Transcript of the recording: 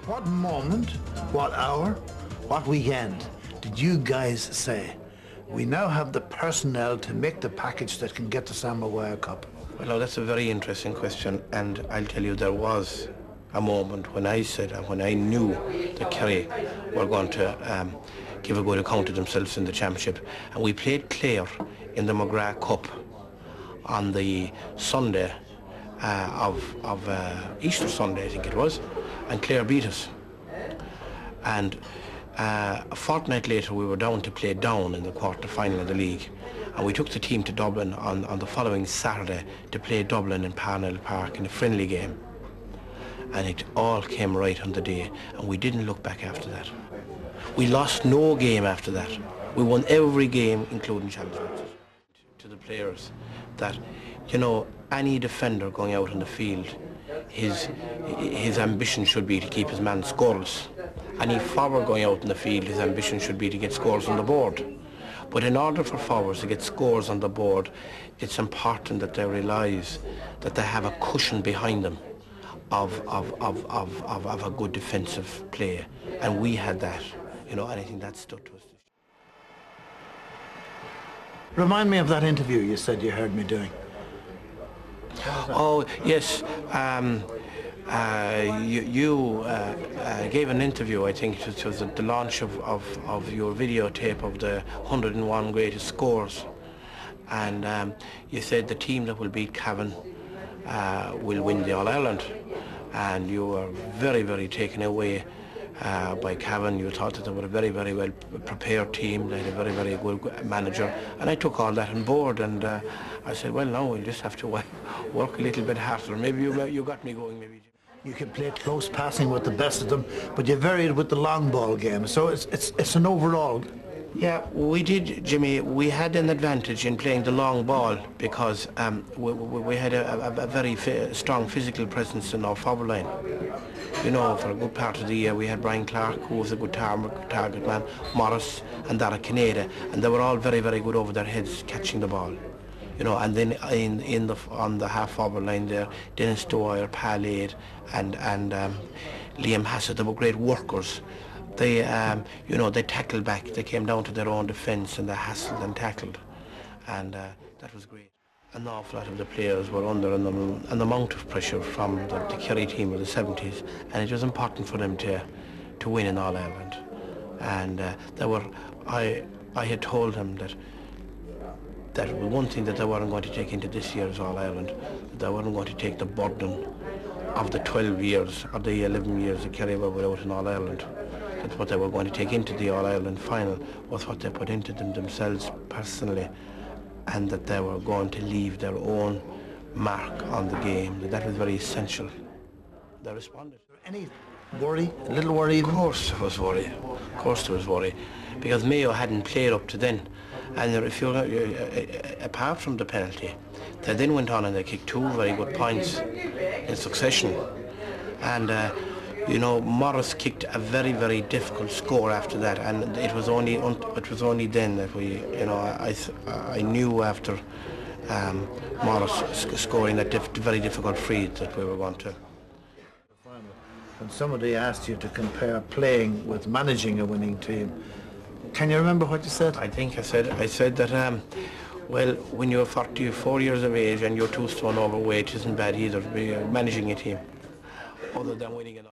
What moment, what hour, what weekend did you guys say, we now have the personnel to make the package that can get the Sam Maguire Cup? Well, now that's a very interesting question, and I'll tell you there was a moment when I said, when I knew that Kerry were going to give a good account of themselves in the championship, and we played Clare in the McGrath Cup on the Sunday of Easter Sunday, I think it was, and Clare beat us. And a fortnight later we were down to play Down in the quarter-final of the league, and we took the team to Dublin on the following Saturday to play Dublin in Parnell Park in a friendly game. And it all came right on the day, and we didn't look back after that. We lost no game after that. We won every game, including championships. To the players, that, you know, any defender going out on the field, his ambition should be to keep his man scoreless. Any forward going out in the field, his ambition should be to get scores on the board. But in order for forwards to get scores on the board, it's important that they realise that they have a cushion behind them of a good defensive play. And we had that, you know, and I think that stood to us. Remind me of that interview you said you heard me doing. Oh, yes. You gave an interview, I think it was at the launch of your videotape of the 101 greatest scores. And you said the team that will beat Cavan will win the All-Ireland. And you were very, very taken away by Cavan. You thought that they were a very, very well prepared team. They had a very, very good manager. And I took all that on board, and I said, well, now we'll just have to work a little bit harder. Maybe you got me going, maybe. You can play close passing with the best of them, but you varied with the long ball game. So it's an overall. Yeah, we did, Jimmy. We had an advantage in playing the long ball because we had a very strong physical presence in our forward line. You know, for a good part of the year we had Brian Clark, who was a good target man, Morris and Dara Kineda, and they were all very, very good over their heads catching the ball. You know, and then on the half forward line there, Dennis Dwyer, Pal Aid, and Liam Hassett, they were great workers. They, you know, they tackled back. They came down to their own defence and they hassled and tackled, and that was great. An awful lot of the players were under an amount of pressure from the Kerry team of the 70s, and it was important for them to win in All-Ireland. And I had told them that one thing that they weren't going to take into this year's All-Ireland, that they weren't going to take the burden of the 12 years or the 11 years that Kerry were without an All-Ireland. That's what they were going to take into the All-Ireland final, was what they put into themselves personally, and that they were going to leave their own mark on the game. That was very essential. They responded. Any worry, a little worry even? Of course there was worry. Of course there was worry, because Mayo hadn't played up to then. And if you apart from the penalty, they then went on and they kicked two very good points in succession. And you know, Morris kicked a very, very difficult score after that, and it was only then that we, you know, I knew after Morris scoring that very difficult free that we were going to. When somebody asked you to compare playing with managing a winning team, can you remember what you said? I think I said that, well, when you're 44 years of age and you're 2 stone overweight, isn't bad either, managing a team, other than winning an